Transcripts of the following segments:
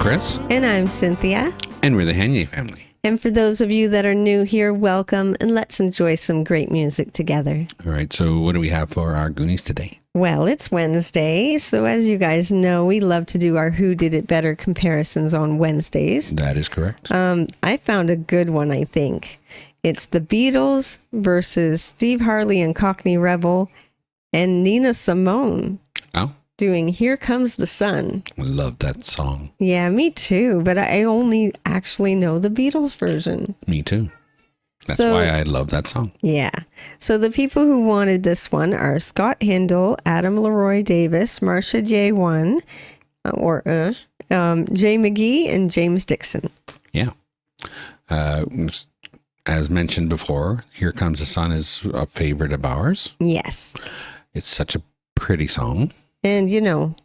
Chris. And I'm Cynthia. And we're the Hanier Family. And for those of you that are new here, welcome, and let's enjoy some great music together. All right, so what do we have for our Goonies today? Well, it's Wednesday, so as you guys know, we love to do our Who Did It Better comparisons on Wednesdays. That is correct. I found a good one, I think. It's the Beatles versus Steve Harley and Cockney Rebel and Nina Simone. Oh. Doing Here Comes the Sun. I love that song. Yeah, me too, but I only actually know the Beatles version. Me too. That's why I love that song. Yeah. So the people who wanted this one are Scott Hindle, Adam Leroy Davis, Marcia J1, Jay McGee, and James Dixon. Yeah. As mentioned before, Here Comes the Sun is a favorite of ours. Yes. It's such a pretty song. And, you know,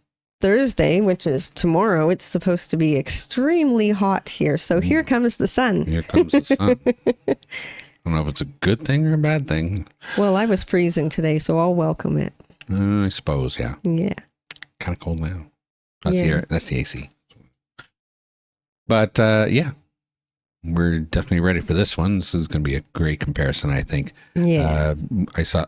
Thursday, which is tomorrow, it's supposed to be extremely hot here. So here comes the sun. Here comes the sun. I don't know if it's a good thing or a bad thing. Well, I was freezing today, so I'll welcome it. I suppose, yeah. Yeah. Kind of cold now. That's the AC. But, yeah. We're definitely ready for this one. This is going to be a great comparison, I think. Yes.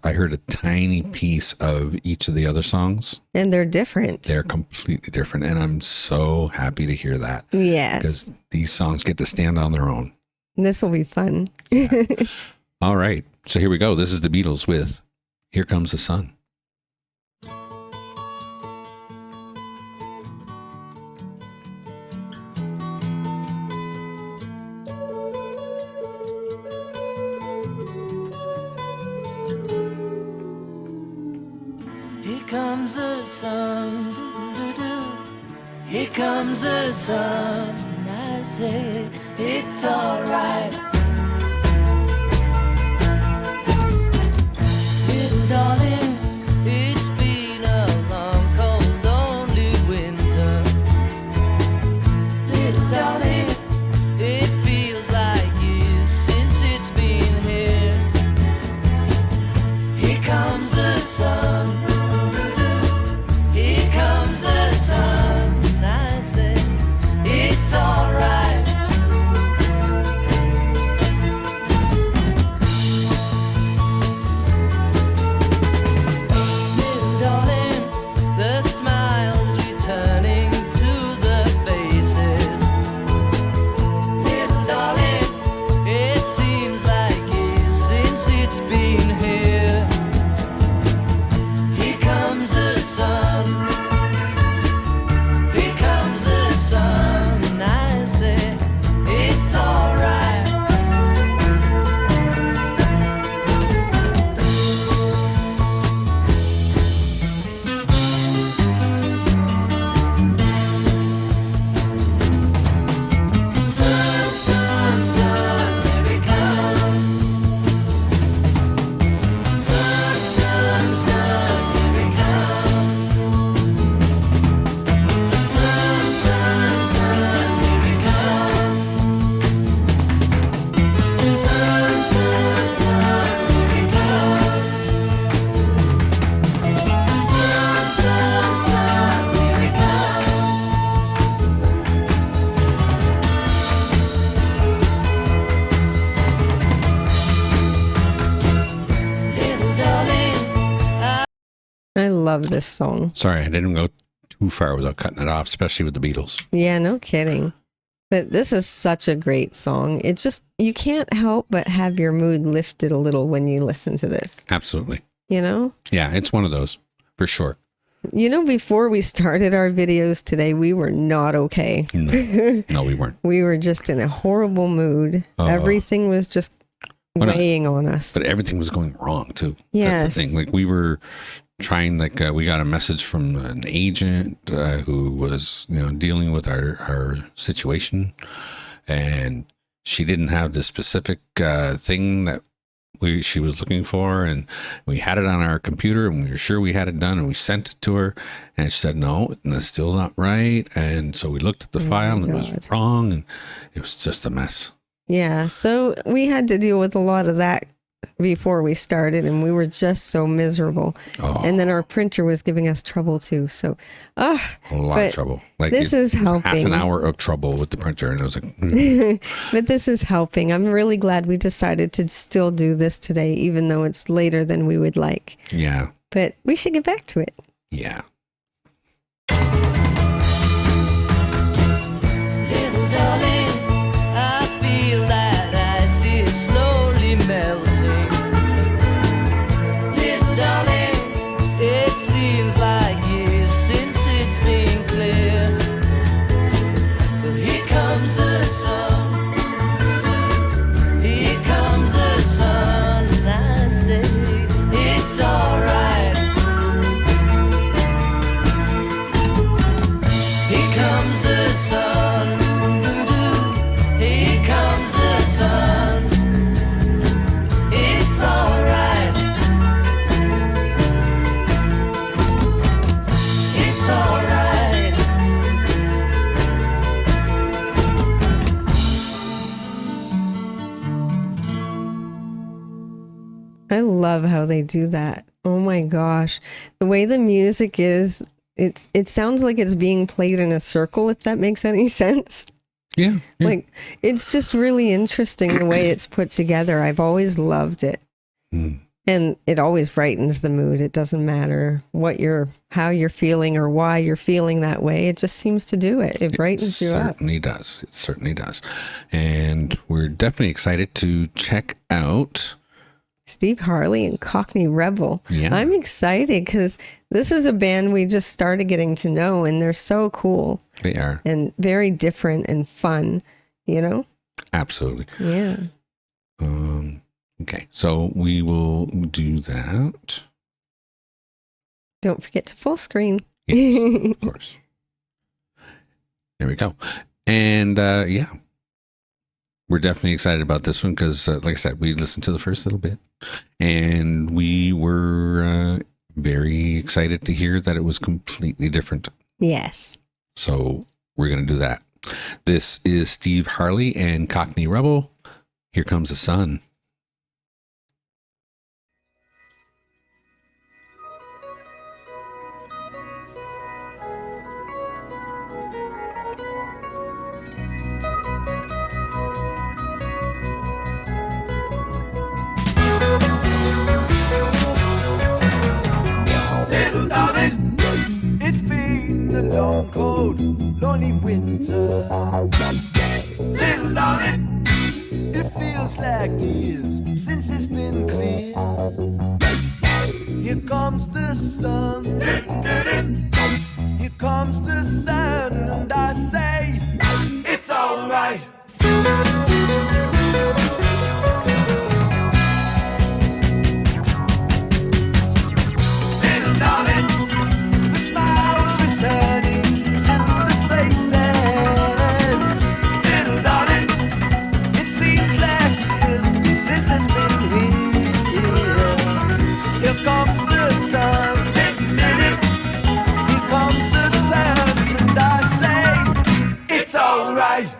I heard a tiny piece of each of the other songs. And they're different. They're completely different. And I'm so happy to hear that. Yes. Because these songs get to stand on their own. This will be fun. Yeah. All right. So here we go. This is the Beatles with Here Comes the Sun. Here comes the sun, here comes the sun, I say it's alright. Little darling, it's been a long, cold, lonely winter. Little darling, it feels like years since it's been here. Here comes the sun. I love this song. Sorry, I didn't go too far without cutting it off, especially with the Beatles. Yeah, no kidding. But this is such a great song. It's just, you can't help but have your mood lifted a little when you listen to this. Absolutely. You know? Yeah, it's one of those, for sure. You know, before we started our videos today, we were not okay. No, we weren't. We were just in a horrible mood. Everything was just weighing on us. But everything was going wrong, too. Yes. That's the thing. Like, we were trying, we got a message from an agent who was, dealing with our situation, and she didn't have the specific thing that she was looking for, and we had it on our computer, and we were sure we had it done, and we sent it to her, and she said no, and that's still not right. And so we looked at the file, and it was wrong, and it was just a mess. Yeah, so we had to deal with a lot of that before we started, and we were just so miserable. Oh. And then our printer was giving us trouble too. So, A lot but of trouble. Like this is it was half helping. an hour of trouble with the printer, and it was like, but this is helping. I'm really glad we decided to still do this today, even though it's later than we would like. yeah, But we should get back to it. yeah. Little darling, I feel that ice is slowly melting. Little darling, it seems like years since it's been clear. But here comes the sun. Here comes the sun, and I say it's alright. Here comes the sun. Here comes the sun. It's alright. It's alright. I love how they do that. Oh my gosh. The way the music is, it sounds like it's being played in a circle, if that makes any sense. Yeah. Like, it's just really interesting the way it's put together. I've always loved it. Mm. And it always brightens the mood. It doesn't matter how you're feeling or why you're feeling that way. It just seems to do it. It brightens you up. Certainly does. It certainly does. And we're definitely excited to check out. Steve Harley and Cockney Rebel. Yeah. I'm excited because this is a band we just started getting to know, and they're so cool They are. and very different and fun, you know? Absolutely. Yeah. Okay. So we will do that. Don't forget to full screen. Yes, of course. There we go. And yeah, we're definitely excited about this one because, like I said, we listened to the first little bit and we were very excited to hear that it was completely different. Yes. So we're going to do that. This is Steve Harley and Cockney Rebel. Here Comes the Sun. Little darling, it's been a long, cold, lonely winter. Little darling, it feels like years since it's been clear. Here comes the sun. Here comes the sun, and I say it's alright. Little darling, the smile's returning to the faces. Little darling, it seems like years since it's been here. Here comes the sun. Here comes the sun, and I say it's alright.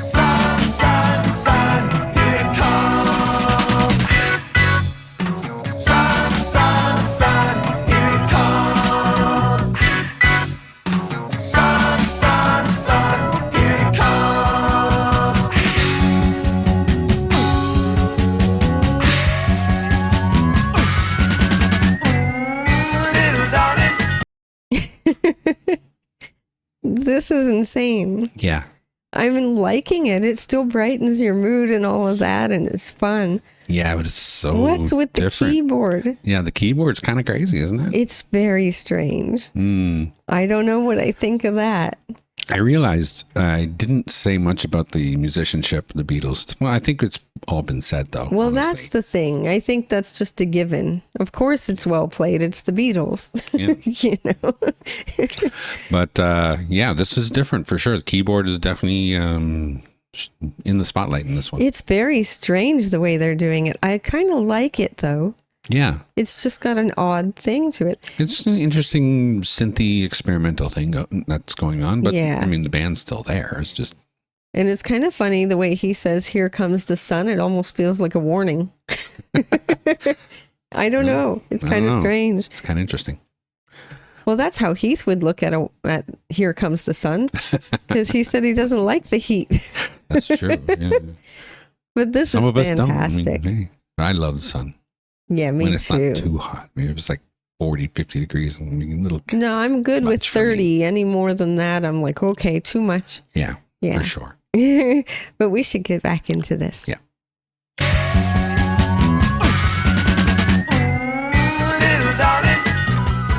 Sun, sun, sun, here it comes. Sun, sun, sun, here it comes. Sun, sun, sun, here it comes. Little darling. This is insane. Yeah. I'm liking it. It still brightens your mood and all of that, and it's fun. Yeah, but it's so What's with the different. keyboard? Yeah, the keyboard's kind of crazy, isn't it? It's very strange. I don't know what I think of that. I realized I didn't say much about the musicianship of the Beatles. Well, I think it's all been said, though. Well, honestly. that's the thing. I think that's just a given. Of course, it's well played. It's the Beatles. Yeah. You know. But yeah, this is different for sure. The keyboard is definitely in the spotlight in this one. It's very strange the way they're doing it. I kind of like it though. Yeah. It's just got an odd thing to it. It's an interesting synthy experimental thing that's going on. But Yeah. I mean, the band's still there. It's just. And it's kind of funny the way he says, "Here comes the sun." It almost feels like a warning. I don't know. It's kind of strange. It's kind of interesting. Well, that's how Heath would look at "Here Comes the Sun," because he said he doesn't like the heat. That's true. Yeah. But this Some is of us fantastic. don't. I mean, hey, I love the sun. Yeah, me when it's too. not too hot. Maybe it's like 40, 50 degrees and a little. No, I'm good with much for me. 30. Any more than that, I'm like, okay, too much. Yeah, Yeah. for sure. But we should get back into this. Yeah. Little darling,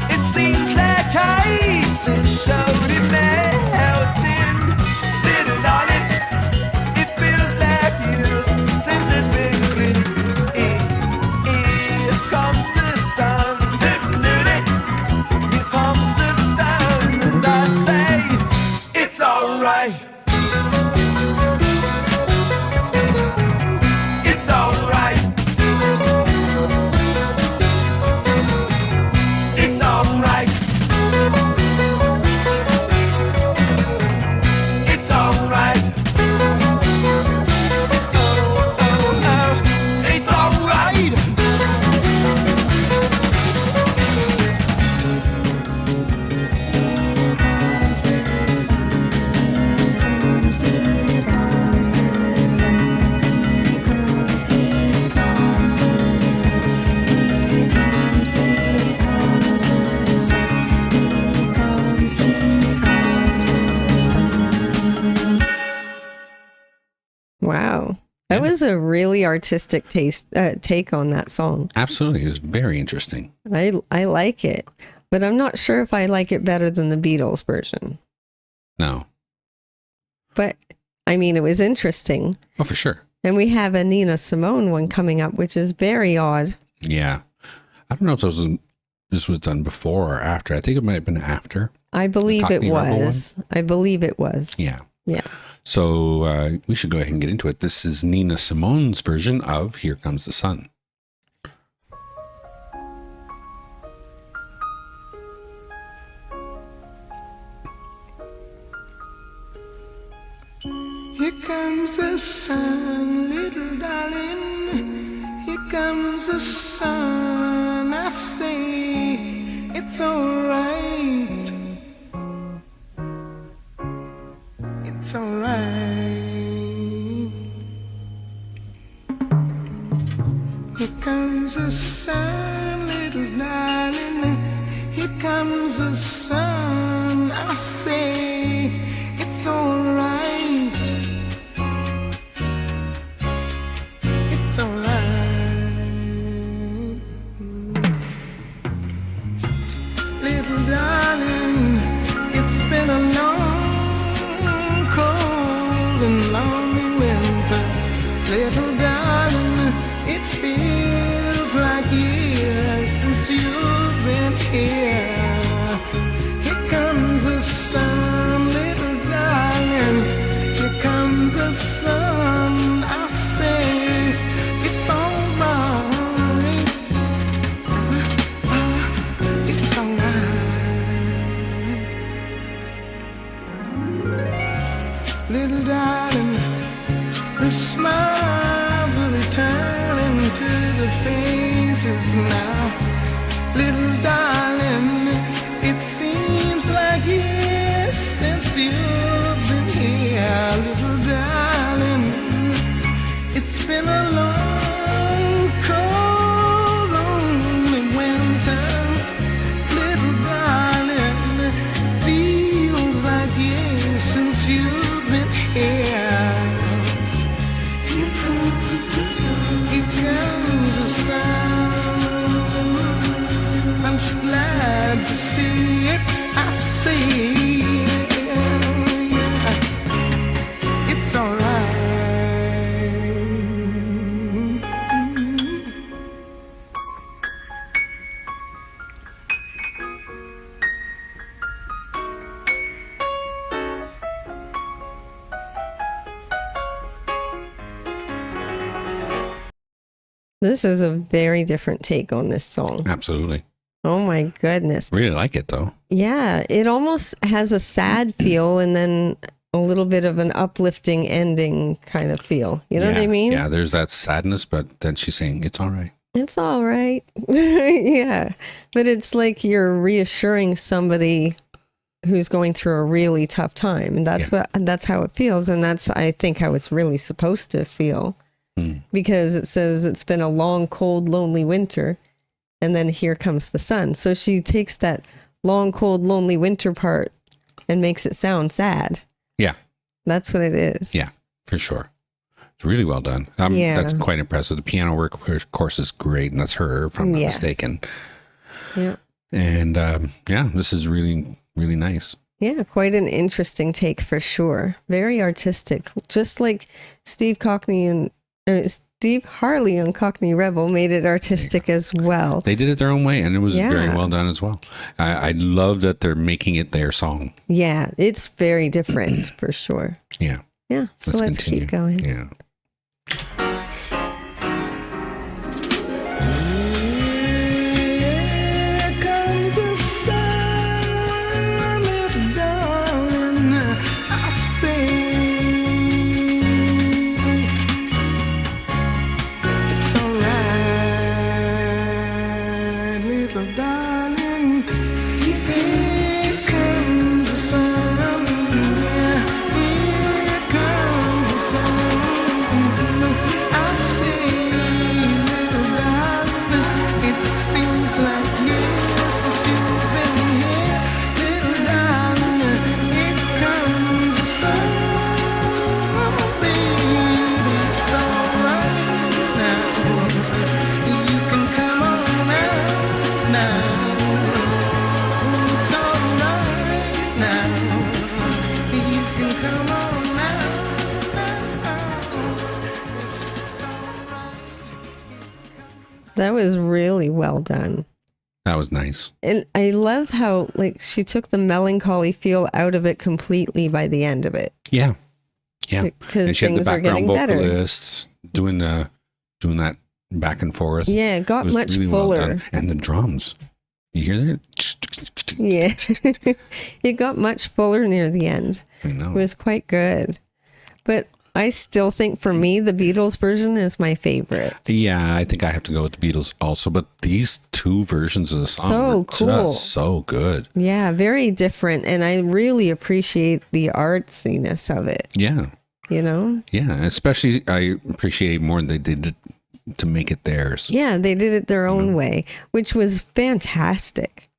it seems like ice is slowly melting. Little darling, it feels like years since it's been clear. Here comes the sun, here comes the sun, and I say it's alright. It's alright. It's alright. It's alright. Oh, oh, oh. It's alright. Wow. That was a really artistic take on that song. Absolutely. It was very interesting. I like it, but I'm not sure if I like it better than the Beatles version. No. But I mean, it was interesting. Oh, for sure. And we have a Nina Simone one coming up, which is very odd. Yeah. I don't know if this was done before or after. I think it might have been after. I believe it Cockney Rebel was. I believe it was. Yeah. Yeah. So we should go ahead and get into it. This is Nina Simone's version of Here Comes the Sun. Here comes the sun, little darling. Here comes the sun. I say it's alright. It's alright. Here comes the sun, little darling. Here comes the sun. I say it's alright. It's alright. Little darling, it's been a long, cold and lonely winter. Little darling, it feels like years since you've been here. Here comes the sun, little darling. Here comes the sun. I say it's alright. It's alright. Little darling, the smiles are returning to the faces now. Little darling, it seems like years since you've been here. Little darling, it's been a long, cold, lonely winter. Little darling, feels like years since you've been here. Here comes the sun. Here comes the sun. I'm This is a very different take on this song. Absolutely. Oh my goodness. Really like it though. Yeah, it almost has a sad feel and then a little bit of an uplifting ending kind of feel. You know what I mean? Yeah, there's that sadness, but then she's saying, it's all right. It's all right. Yeah. But it's like you're reassuring somebody who's going through a really tough time. And that's how it feels. And that's, I think, how it's really supposed to feel. Because it says it's been a long, cold, lonely winter. And then here comes the sun. So she takes that long, cold, lonely winter part and makes it sound sad. Yeah. That's what it is. Yeah, for sure. It's really well done. That's quite impressive. The piano work, of course, is great. And that's her, if I'm not mistaken. Yeah. And this is really, really nice. Yeah, quite an interesting take for sure. Very artistic. Just like Steve Harley on Cockney Rebel made it artistic as well. They did it their own way, and it was very well done as well. I love that they're making it their song. Yeah, it's very different for sure. Yeah. Yeah, so let's continue. keep going. Yeah. That was really well done. That was nice. And I love how she took the melancholy feel out of it completely by the end of it. Yeah. Yeah. Because and she had the things are background getting better. vocalists doing that back and forth. Yeah, it got much really fuller. Well done. And the drums. You hear that? Yeah. It got much fuller near the end. I know. It was quite good. But I still think for me, the Beatles version is my favorite. Yeah, I think I have to go with the Beatles also. But these two versions of the song are just so good. Yeah, very different. And I really appreciate the artsiness of it. Yeah. You know? Yeah, especially I appreciate more than they did to make it theirs. Yeah, they did it their own way, which was fantastic.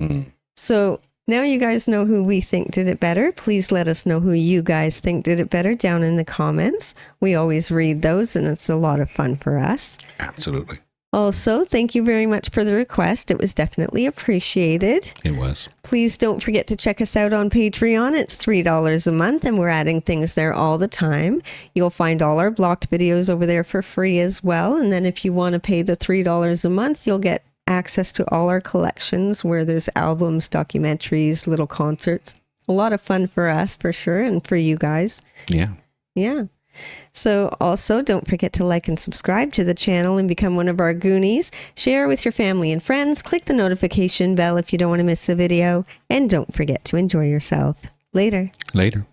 So now you guys know who we think did it better. Please let us know who you guys think did it better down in the comments. We always read those and it's a lot of fun for us. Absolutely. Also, thank you very much for the request. It was definitely appreciated. It was. Please don't forget to check us out on Patreon. It's $3 a month and we're adding things there all the time. You'll find all our blocked videos over there for free as well. And then if you want to pay the $3 a month, you'll get access to all our collections where there's albums, documentaries, little concerts. A lot of fun for us for sure and for you guys. Yeah. Yeah. So also don't forget to like and subscribe to the channel and become one of our Goonies. Share with your family and friends. Click the notification bell if you don't want to miss a video. And don't forget to enjoy yourself. Later. Later.